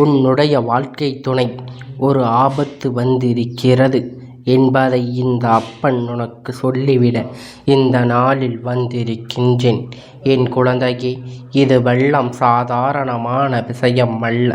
உன்னுடைய வாழ்க்கைத் துணை ஒரு ஆபத்து வந்திருக்கிறது என்பதை இந்த அப்பன் உனக்கு சொல்லிவிட இந்த நாளில் வந்திருக்கின்றேன். என் குழந்தையே, இது வெள்ளம் சாதாரணமான விஷயம் அல்ல.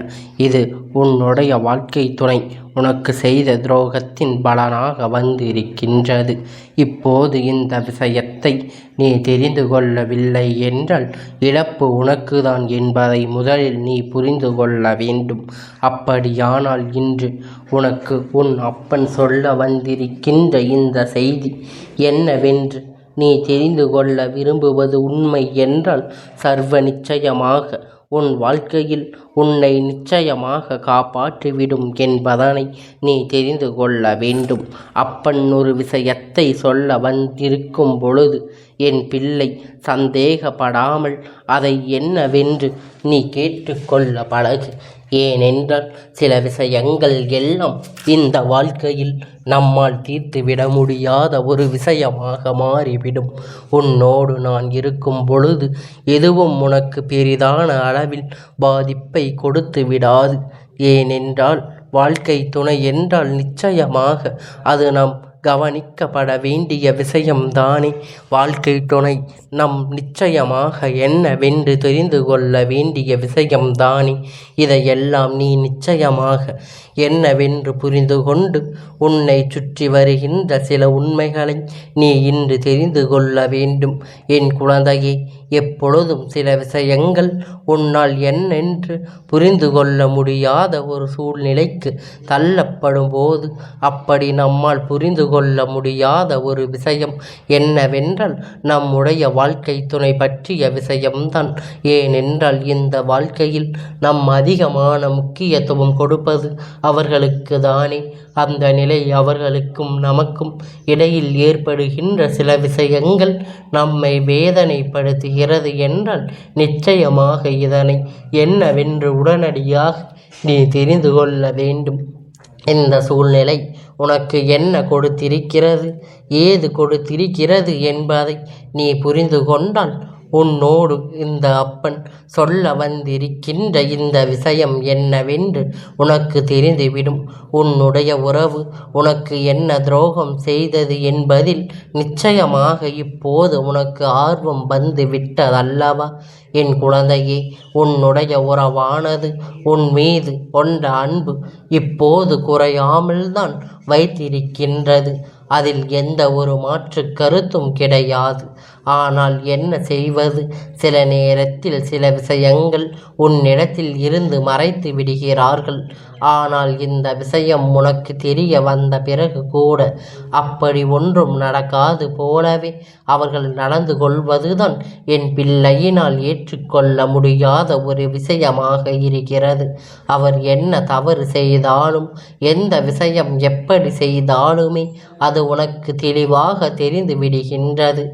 இது உன்னுடைய வாழ்க்கைத் துணை உனக்கு செய்த துரோகத்தின் பலனாக வந்திருக்கின்றது. இப்போது இந்த விஷயத்தை நீ தெரிந்து கொள்ளவில்லை என்றால் இழப்பு உனக்குதான் என்பதை முதலில் நீ புரிந்து கொள்ள வேண்டும். அப்படியானால் இன்று உனக்கு உன் அப்பன் சொல்ல வந்திருக்கின்ற இந்த செய்தி என்னவென்று நீ தெரிந்து கொள்ள விரும்புவது உண்மை என்றால் சர்வ நிச்சயமாக உன் வாழ்க்கையில் உன்னை நிச்சயமாக காப்பாற்றிவிடும் என்பதனை நீ தெரிந்து கொள்ள வேண்டும். அப்பன் ஒரு விஷயத்தை சொல்ல வந்திருக்கும் பொழுது என் பிள்ளை சந்தேகப்படாமல் அதை என்னவென்று நீ கேட்டுக்கொள்ள பழகு. ஏனென்றால் சில விஷயங்கள் எல்லாம் இந்த வாழ்க்கையில் நம்மால் தீர்த்துவிட முடியாத ஒரு விஷயமாக மாறிவிடும். உன்னோடு நான் இருக்கும் பொழுது எதுவும் உனக்கு பெரிதான அளவில் பாதிப்பை கொடுத்து விடாது. ஏனென்றால் வாழ்க்கை துணை என்றால் நிச்சயமாக அது நாம் கவனிக்கப்பட வேண்டிய விஷயம்தானே. வாழ்க்கை துணை நம் நிச்சயமாக என்னவென்று தெரிந்து கொள்ள வேண்டிய விஷயம்தானே. இதையெல்லாம் நீ நிச்சயமாக என்னவென்று புரிந்து கொண்டு உன்னை சுற்றி வருகின்ற சில உண்மைகளை நீ இன்று தெரிந்து கொள்ள வேண்டும். என் குழந்தையே, எப்பொழுதும் சில விஷயங்கள் உன்னால் என்னென்று புரிந்து கொள்ள முடியாத ஒரு சூழ்நிலைக்கு தள்ளப்படும் போது அப்படி நம்மால் புரிந்து கொள்ள முடியாத ஒரு விஷயம் என்னவென்றால் நம்முடைய வாழ்க்கை துணை பற்றிய விஷயம்தான். ஏனென்றால் இந்த வாழ்க்கையில் நம் அதிகமான முக்கியத்துவம் கொடுப்பது அவர்களுக்கு தானே. அந்த நிலை அவர்களுக்கும் நமக்கும் இடையில் ஏற்படுகின்ற சில விஷயங்கள் நம்மை வேதனைப்படுத்துகிறது என்றால் நிச்சயமாக இதனை என்னவென்று உடனடியாக நீ தெரிந்து கொள்ள வேண்டும். இந்த சூழ்நிலை உனக்கு என்ன கொடுத்திருக்கிறது, ஏது கொடுத்திருக்கிறது என்பதை நீ புரிந்து கொண்டால் உன்னோடு இந்த அப்பன் சொல்ல வந்திருக்கின்ற இந்த விஷயம் என்னவென்று உனக்கு தெரிந்துவிடும். உன்னுடைய உறவு உனக்கு என்ன துரோகம் செய்தது என்பதில் நிச்சயமாக இப்போது உனக்கு ஆர்வம் வந்து விட்டதல்லவா? என் குழந்தையே, உன்னுடைய உறவானது உன் மீது கொண்ட அன்பு இப்போது குறையாமல்தான் வைத்திருக்கின்றது. அதில் எந்த ஒரு மாற்று கருத்தும் கிடையாது. ஆனால் என்ன செய்வது, சில நேரத்தில் சில விஷயங்கள் உன்னிடத்தில் இருந்து மறைத்து விடுகிறார்கள். ஆனால் இந்த விஷயம் உனக்கு தெரிய வந்த பிறகு கூட அப்படி ஒன்றும் நடக்காது போலவே அவர்கள் நடந்து கொள்வதுதான் என் பிள்ளையினால் ஏற்றுக்கொள்ள முடியாத ஒரு விஷயமாக இருக்கிறது. அவர் என்ன தவறு செய்தாலும் எந்த விஷயம் எப்படி செய்தாலுமே அது உனக்கு தெளிவாக தெரிந்து விடுகின்றது.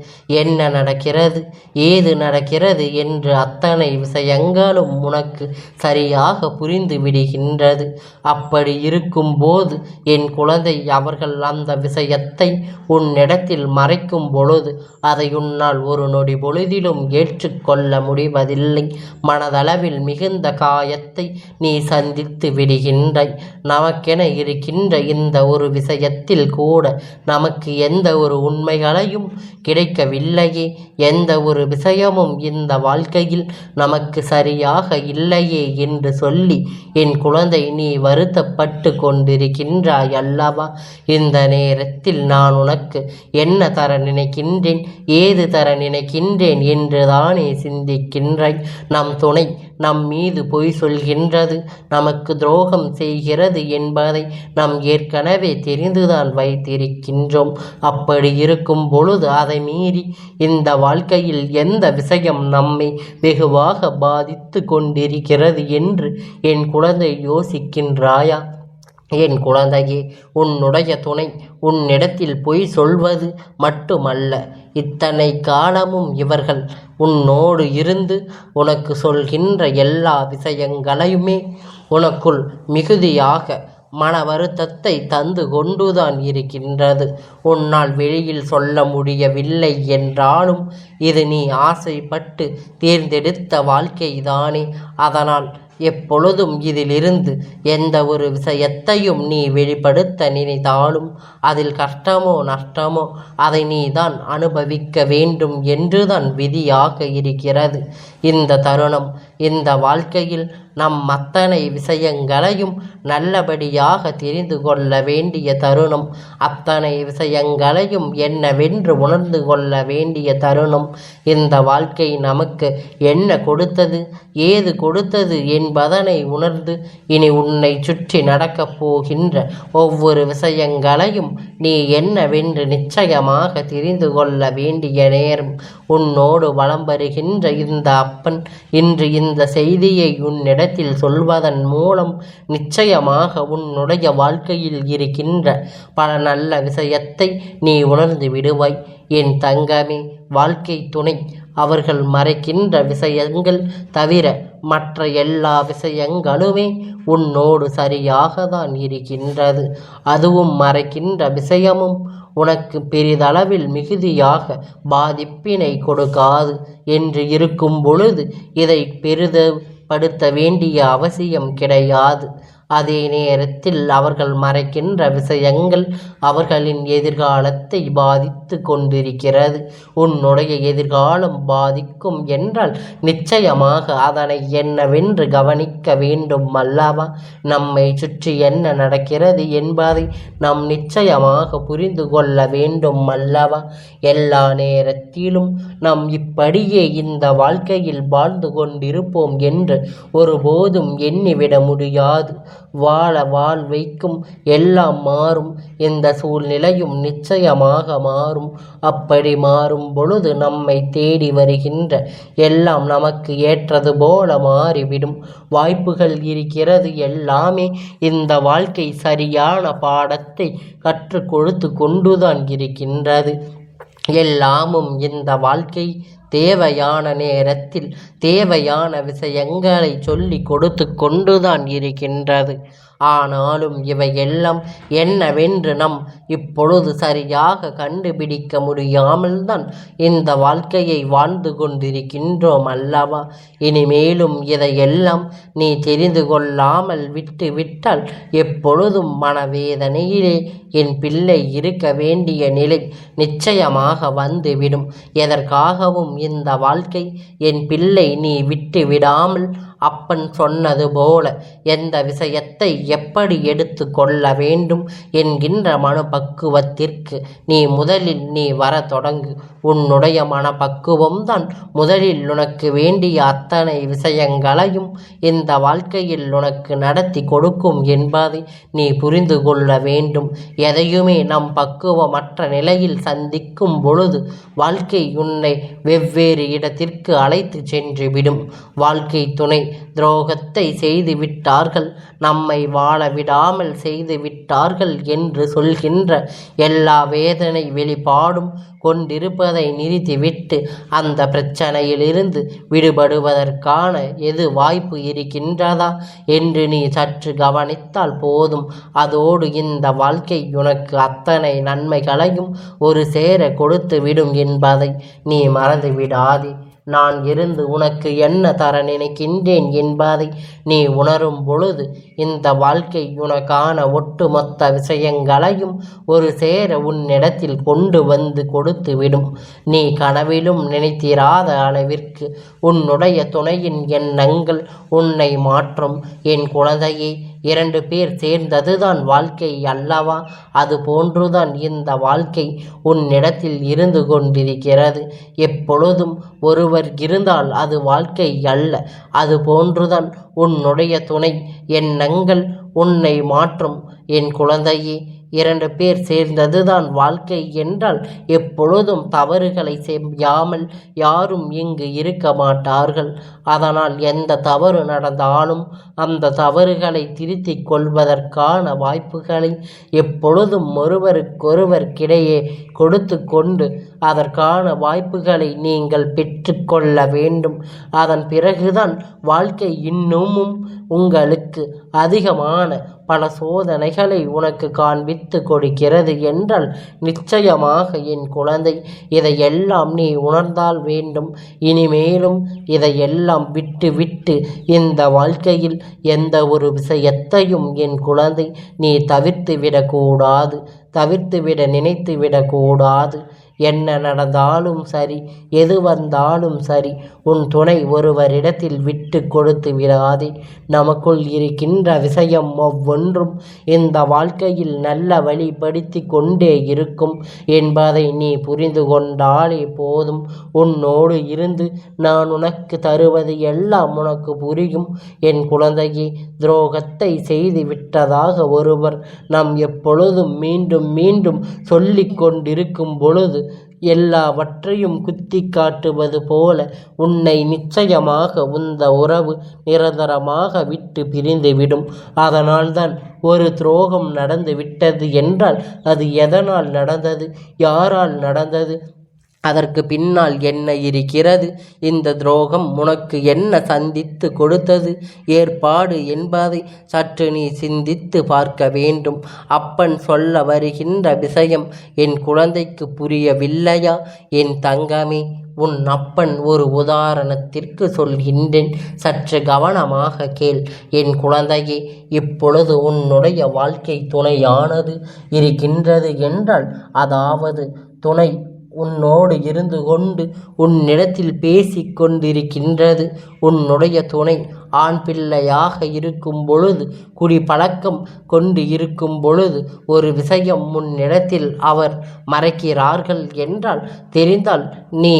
என்ன நடக்கிறது, ஏது நடக்கிறது என்று அத்தனை விஷயங்களும் உனக்கு சரியாக புரிந்து விடுகின்றது. அப்படி இருக்கும்போது என் குழந்தை, அவர்கள் அந்த விஷயத்தை உன்னிடத்தில் மறைக்கும் பொழுது அதை உன்னால் ஒரு நொடி பொழுதிலும் ஏற்றுக்கொள்ள முடிவதில்லை. மனதளவில் மிகுந்த காயத்தை நீ சந்தித்து விடுகின்றாய். நமக்கென இருக்கின்ற இந்த ஒரு விஷயத்தில் கூட நமக்கு எந்த ஒரு உண்மைகளையும் கிடைக்கவில்லையே, எந்த ஒரு விஷயமும் இந்த வாழ்க்கையில் நமக்கு சரியாக இல்லையே என்று சொல்லி என் குழந்தை நீ வருத்தப்பட்டு கொண்டிருக்கின்றாய் அல்லவா? இந்த நேரத்தில் நான் உனக்கு என்ன தர நினைக்கின்றேன், ஏது தர நினைக்கின்றேன் என்று தானே சிந்திக்கின்றாய். நம் துணை நம் மீது பொய் சொல்கின்றது, நமக்கு துரோகம் செய்கிறது என்பதை நாம் ஏற்கனவே தெரிந்துதான் வைத்திருக்கின்றோம். அப்படி இருக்கும் பொழுது அதை மீறி இந்த வாழ்க்கையில் எந்த விஷயம் நம்மை வெகுவாக பாதித்து கொண்டிருக்கிறது என்று என் குழந்தை யோசிக்கின்றாயா? என் குழந்தையே, உன்னுடைய துணை உன்னிடத்தில் பொய் சொல்வது மட்டுமல்ல, இத்தனை காலமும் இவர்கள் உன்னோடு இருந்து உனக்கு சொல்கின்ற எல்லா விஷயங்களையுமே உனக்குள் மிகுதியாக மன வருத்தத்தை தந்து கொண்டுதான் இருக்கின்றது. உன்னால் வெளியில் சொல்ல முடியவில்லை என்றாலும் இது நீ ஆசைப்பட்டு தேர்ந்தெடுத்த வாழ்க்கைதானே. அதனால் எப்பொழுதும் இதிலிருந்து எந்த ஒரு விஷயத்தையும் நீ வெளிப்படுத்த நினைத்தாலும் அதில் கஷ்டமோ நஷ்டமோ அதை நீ தான் அனுபவிக்க வேண்டும் என்றுதான் விதியாக இருக்கிறது. இந்த தருணம் இந்த வாழ்க்கையில் நம் அத்தனை விஷயங்களையும் நல்லபடியாக தெரிந்து கொள்ள வேண்டிய தருணம். அத்தனை விஷயங்களையும் என்னவென்று உணர்ந்து கொள்ள வேண்டிய தருணம். இந்த வாழ்க்கை நமக்கு என்ன கொடுத்தது, ஏது கொடுத்தது என்பதனை உணர்ந்து இனி உன்னை சுற்றி நடக்கப் போகின்ற ஒவ்வொரு விஷயங்களையும் நீ என்னவென்று நிச்சயமாக தெரிந்து கொள்ள வேண்டிய நேரம். உன்னோடு வலம் வருகின்ற இந்த அப்பன் இன்று இந்த செய்தியை உன்னிடத்தில் சொல்வதன் மூலம் நிச்சயமாக உன்னுடைய வாழ்க்கையில் இருக்கின்ற பல நல்ல விஷயத்தை நீ உணர்ந்து விடுவாய். என் தங்கமே, வாழ்க்கை துணை அவர்கள் மறைக்கின்ற விஷயங்கள் தவிர மற்ற எல்லா விஷயங்களுமே உன்னோடு சரியாக தான் இருக்கின்றது. அதுவும் மறைக்கின்ற விஷயமும் உனக்கு பெரிதளவில் மிகுதியாக பாதிப்பினை கொடுக்காது என்று இருக்கும் பொழுது இதை பெரிதப்படுத்த வேண்டிய அவசியம் கிடையாது. அதே நேரத்தில் அவர்கள் மறைக்கின்ற விஷயங்கள் அவர்களின் எதிர்காலத்தை பாதித்து கொண்டிருக்கிறது. உன்னுடைய எதிர்காலம் பாதிக்கும் என்றால் நிச்சயமாக அதனை என்னவென்று கவனிக்க வேண்டும் அல்லவா? நம்மை சுற்றி என்ன நடக்கிறது என்பதை நாம் நிச்சயமாக புரிந்து கொள்ள வேண்டும் அல்லவா? எல்லா நேரத்திலும் நாம் இப்படியே இந்த வாழ்க்கையில் வாழ்ந்து கொண்டிருப்போம் என்று ஒருபோதும் எண்ணிவிட முடியாது. வாழ வைக்கும் எல்லாம் மாறும். எந்த சூழ்நிலையும் நிச்சயமாக மாறும். அப்படி மாறும் பொழுது நம்மை தேடி வருகின்ற எல்லாம் நமக்கு ஏற்றது போல மாறிவிடும். வாய்ப்புகள் இருக்கிறது. எல்லாமே இந்த வாழ்க்கை சரியான பாடத்தை கற்றுக் கொடுத்து கொண்டுதான் இருக்கின்றது. எல்லாமும் இந்த வாழ்க்கை தேவையான நேரத்தில் தேவையான விஷயங்களை சொல்லி கொடுத்து கொண்டுதான் இருக்கின்றது. ஆனாலும் இவையெல்லாம் என்னவென்று நம் இப்பொழுது சரியாக கண்டுபிடிக்க முடியாமல் தான் இந்த வாழ்க்கையை வாழ்ந்து கொண்டிருக்கின்றோம் அல்லவா? இனிமேலும் இதையெல்லாம் நீ தெரிந்து கொள்ளாமல் விட்டு விட்டால் எப்பொழுதும் மனவேதனையிலே என் பிள்ளை இருக்க வேண்டிய நிலை நிச்சயமாக வந்துவிடும். எதற்காகவும் இந்த வாழ்க்கை என் பிள்ளை நீ விட்டு விடாமல் அப்பன் சொன்னது போல எந்த விஷயத்தை எப்படி எடுத்து கொள்ள வேண்டும் என்கின்ற மனப்பக்குவத்திற்கு நீ வர தொடங்கு. உன்னுடைய மனப்பக்குவம்தான் முதலில் உனக்கு வேண்டிய அத்தனை விஷயங்களையும் இந்த வாழ்க்கையில் உனக்கு நடத்தி கொடுக்கும் என்பதை நீ புரிந்து கொள்ள வேண்டும். எதையுமே நம் பக்குவமற்ற நிலையில் சந்திக்கும் பொழுது வாழ்க்கை உன்னை வெவ்வேறு இடத்திற்கு அழைத்து சென்று விடும். வாழ்க்கை துணை துரோகத்தை செய்து விட்டார்கள், நம்மை வாழ விடாமல் செய்து விட்டார்கள் என்று சொல்கின்ற எல்லா வேதனை வெளிப்பாடும் கொண்டிருப்பதை நிறுத்திவிட்டு அந்த பிரச்சனையிலிருந்து விடுபடுவதற்கான எது வாய்ப்பு இருக்கின்றதா என்று நீ சற்று கவனித்தால் போதும். அதோடு இந்த வாழ்க்கை உனக்கு அத்தனை நன்மைகளையும் ஒரு சேர கொடுத்து விடும் என்பதை நீ மறந்து விடாதே. நான் இருந்து உனக்கு என்ன தர நினைக்கின்றேன் என்பதை நீ உணரும் பொழுது இந்த வாழ்க்கை உனக்கான ஒட்டுமொத்த விஷயங்களையும் ஒரு சேர உன்னிடத்தில் கொண்டு வந்து கொடுத்து விடும். நீ கனவிலும் நினைத்திராத அளவிற்கு உன்னுடைய துணையின் எண்ணங்கள் உன்னை மாற்றும். என் குழந்தையே, 2 பேர் சேர்ந்ததுதான் வாழ்க்கை அல்லவா? அது போன்றுதான் இந்த வாழ்க்கை உன்னிடத்தில் இருந்து கொண்டிருக்கிறது. எப்பொழுதும் ஒருவர் இருந்தால் அது வாழ்க்கை அல்ல. அது போன்றுதான் உன்னுடைய துணை எண்ணங்கள் உன்னை மாற்றும். என் குழந்தையே, 2 பேர் சேர்ந்ததுதான் வாழ்க்கை என்றால் எப்பொழுதும் தவறுகளை செய்யாமல் யாரும் இங்கு இருக்க மாட்டார்கள். அதனால் எந்த தவறு நடந்தாலும் அந்த தவறுகளை திருத்திக் கொள்வதற்கான வாய்ப்புகளை எப்பொழுதும் ஒருவருக்கொருவருக்கிடையே கொடுத்து கொண்டு அதற்கான வாய்ப்புகளை நீங்கள் பெற்றுக்கொள்ள வேண்டும். அதன் பிறகுதான் வாழ்க்கை இன்னமும் உங்களுக்கு அதிகமான பல சோதனைகளை உனக்கு காண்பித்து கொடுக்கிறது என்றால் நிச்சயமாக என் குழந்தை இதையெல்லாம் நீ உணர்ந்தால் வேண்டும். இனிமேலும் இதையெல்லாம் விட்டு விட்டு இந்த வாழ்க்கையில் எந்த ஒரு விஷயத்தையும் என் குழந்தை நீ தவிர்த்து விடக்கூடாது, தவிர்த்து விட நினைத்து விடக்கூடாது. என்ன நடந்தாலும் சரி, எது வந்தாலும் சரி, உன் துணை ஒருவரிடத்தில் விட்டு கொடுத்து விடாதே. நமக்குள் இருக்கின்ற விஷயம் ஒவ்வொன்றும் இந்த வாழ்க்கையில் நல்ல வழிபடுத்தி கொண்டே இருக்கும் என்பதை நீ புரிந்து கொண்டாலே போதும். உன்னோடு இருந்து நான் உனக்கு தருவது எல்லாம் உனக்கு புரியும். என் குழந்தையே, துரோகத்தை செய்து விட்டதாக ஒருவர் நாம் எப்பொழுதும் மீண்டும் மீண்டும் சொல்லிக் கொண்டிருக்கும் பொழுது எல்லாவற்றையும் குத்தி காட்டுவது போல உன்னை நிச்சயமாக இந்த உறவு நிரந்தரமாக விட்டு பிரிந்துவிடும். அதனால்தான் ஒரு துரோகம் நடந்து விட்டது என்றால் அது எதனால் நடந்தது, யாரால் நடந்தது, அதற்கு பின்னால் என்ன இருக்கிறது, இந்த துரோகம் உனக்கு என்ன சந்தித்து கொடுத்தது ஏற்பாடு என்பதை சற்று நீ சிந்தித்து பார்க்க வேண்டும். அப்பன் சொல்ல வருகின்ற விஷயம் என் குழந்தைக்கு புரியவில்லையா? என் தங்கமே, உன் அப்பன் ஒரு உதாரணத்திற்கு சொல்கின்றேன், சற்று கவனமாக கேள். என் குழந்தையே, இப்பொழுது உன்னுடைய வாழ்க்கை துணையானது இருக்கின்றது என்றால், அதாவது துணை உன்னோடு இருந்து கொண்டு உன்னிடத்தில் பேசிக் கொண்டிருக்கின்றது. உன்னுடைய துணை ஆண் பிள்ளையாக இருக்கும் பொழுது, குடிப்பழக்கம் கொண்டு இருக்கும் பொழுது ஒரு விஷயம் முன்னிடத்தில் அவர் மறைக்கிறார்கள் என்றால் தெரிந்தால் நீ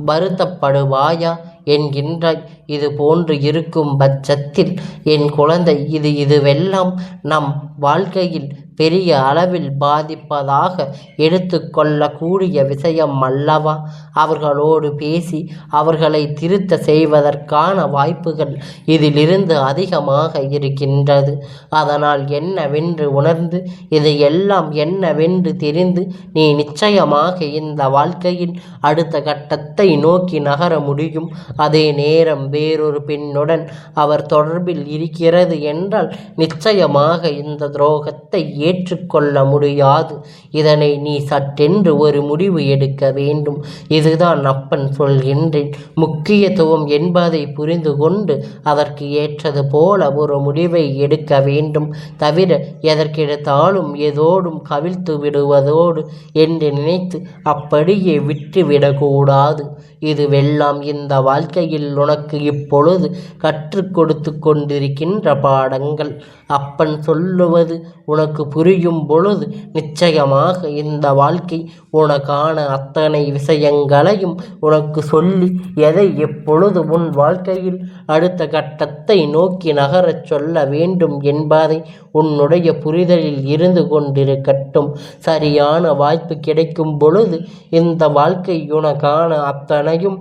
வருத்தப்படுவாயா என்கின்றாய். இது போன்று இருக்கும் பட்சத்தில் என் குழந்தை, இதுவெல்லாம் நம் வாழ்க்கையில் பெரிய அளவில் பாதிப்பதாக எடுத்துக்கொள்ளக்கூடிய விஷயம் அல்லவா? அவர்களோடு பேசி அவர்களை திருத்த செய்வதற்கான வாய்ப்புகள் இதிலிருந்து அதிகமாக இருக்கின்றது. அதனால் என்னவென்று உணர்ந்து, இதையெல்லாம் என்னவென்று தெரிந்து நீ நிச்சயமாக இந்த வாழ்க்கையில் அடுத்த கட்டத்தை நோக்கி நகர முடியும். அதே நேரம் வேறொரு பெண்ணுடன் அவர் தொடர்பில் இருக்கிறது என்றால் நிச்சயமாக இந்த துரோகத்தை ஏற்றுக்கொள்ள முடியாது. இதனை நீ சட்டென்று ஒரு முடிவு எடுக்க வேண்டும். இதுதான் அப்பன் சொல்கின்றேன். முக்கியத்துவம் என்பதை புரிந்து கொண்டு அதற்கு ஏற்றது போல ஒரு முடிவை எடுக்க வேண்டும். தவிர எதற்கெடுத்தாலும் ஏதோடும் கவிழ்த்து விடுவதோடு என்று நினைத்து அப்படியே விட்டுவிடக்கூடாது. இதுவெல்லாம் இந்த வாழ்க்கையில் உனக்கு இப்பொழுது கற்றுக் கொடுத்து கொண்டிருக்கின்ற பாடங்கள். அப்பன் சொல்லுவது உனக்கு புரியும் பொழுது நிச்சயமாக இந்த வாழ்க்கை உனக்கான அத்தனை விஷயங்களையும் உனக்கு சொல்லி எதை எப்பொழுது உன் வாழ்க்கையில் அடுத்த கட்டத்தை நோக்கி நகரச் சொல்ல வேண்டும் என்பதை உன்னுடைய புரிதலில் இருந்து கொண்டிருக்கட்டும். சரியான வாய்ப்பு கிடைக்கும் பொழுது இந்த வாழ்க்கை உனக்கான அத்தனையும்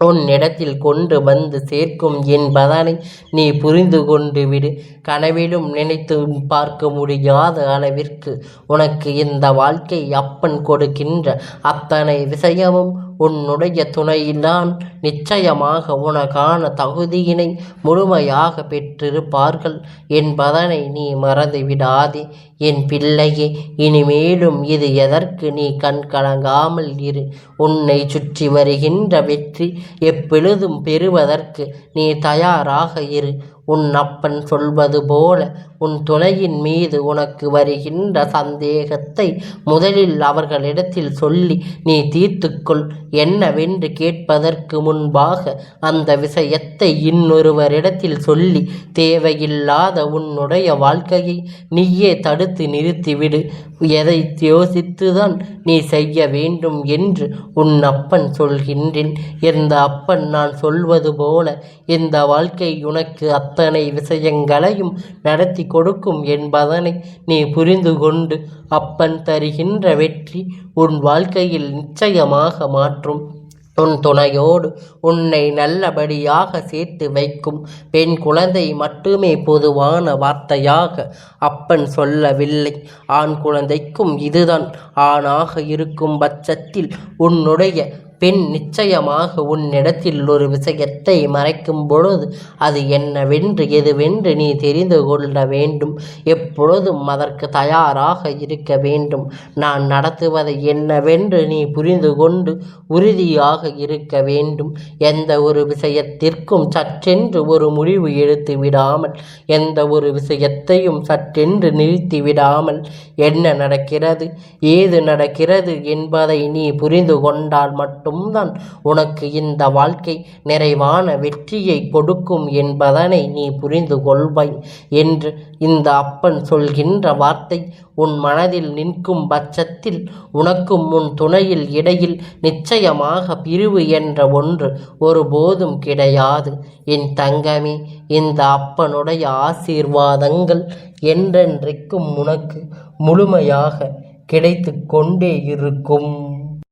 உன்னிடத்தில் கொண்டு வந்து சேர்க்கும் என்பதனை நீ புரிந்து கொண்டு விடு. கனவிலும் நினைத்து பார்க்க முடியாத அளவிற்கு உனக்கு இந்த வாழ்க்கை அப்பன் கொடுக்கின்ற அத்தனை விஷயமும் உன்னுடைய துணையில்தான் நிச்சயமாக உனக்கான தகுதியினை முழுமையாக பெற்றிருப்பார்கள் என்பதனை நீ மறந்துவிடாதே. என் பிள்ளையே, இனிமேலும் இது எதற்கு நீ கண் கலங்காமல் இரு. உன்னை சுற்றி வருகின்ற வெற்றி எப்பொழுதும் பெறுவதற்கு நீ தயாராக இரு. உன் அப்பன் சொல்வது போல உன் துணையின் மீது உனக்கு வருகின்ற சந்தேகத்தை முதலில் அவர்களிடத்தில் சொல்லி நீ தீர்த்துக்கொள். என்னவென்று கேட்பதற்கு முன்பாக அந்த விஷயத்தை இன்னொருவரிடத்தில் சொல்லி தேவையில்லாத உன்னுடைய வாழ்க்கையை நீயே தடுத்து நிறுத்திவிடு. எதை யோசித்துதான் நீ செய்ய வேண்டும் என்று உன் அப்பன் சொல்கின்றேன். இந்த அப்பன் நான் சொல்வது போல இந்த வாழ்க்கை உனக்கு அத்தனை விஷயங்களையும் நடத்தி கொடுக்கும் என்பதனை நீ புரிந்து கொண்டு அப்பன் தருகின்ற வெற்றி உன் வாழ்க்கையில் நிச்சயமாக மாற்றும். உன் துணையோடு உன்னை நல்லபடியாக சேர்த்து வைக்கும். பெண் குழந்தை மட்டுமே பொதுவான வார்த்தையாக அப்பன் சொல்லவில்லை. ஆண் குழந்தைக்கும் இதுதான். ஆணாக இருக்கும் பட்சத்தில் உன்னுடைய பெண் நிச்சயமாக உன்னிடத்தில் ஒரு விஷயத்தை மறைக்கும் பொழுது அது என்னவென்று எதுவென்று நீ தெரிந்து கொள்ள வேண்டும். எப்பொழுதும் அதற்கு தயாராக இருக்க வேண்டும். நான் நடத்துவதை என்னவென்று நீ புரிந்து கொண்டு உறுதியாக இருக்க வேண்டும். எந்த ஒரு விஷயத்திற்கும் சற்றென்று ஒரு முடிவு எடுத்து விடாமல், எந்த ஒரு விஷயத்தையும் சற்றென்று நிறுத்தி விடாமல், என்ன நடக்கிறது ஏது நடக்கிறது என்பதை நீ புரிந்து கொண்டால் மட்டும்தான் உனக்கு இந்த வாழ்க்கை நிறைவான வெற்றியை கொடுக்கும் என்பதனை நீ புரிந்து கொள்வாய் என்று இந்த அப்பன் சொல்கின்ற வார்த்தை உன் மனதில் நிற்கும் பட்சத்தில் உனக்கும் உன் துணையில் இடையில் நிச்சயமாக பிரிவு என்ற ஒன்று ஒருபோதும் கிடையாது. என் தங்கமே, இந்த அப்பனுடைய ஆசீர்வாதங்கள் என்றென்றைக்கும் உனக்கு முழுமையாக கிடைத்து கொண்டே இருக்கும்.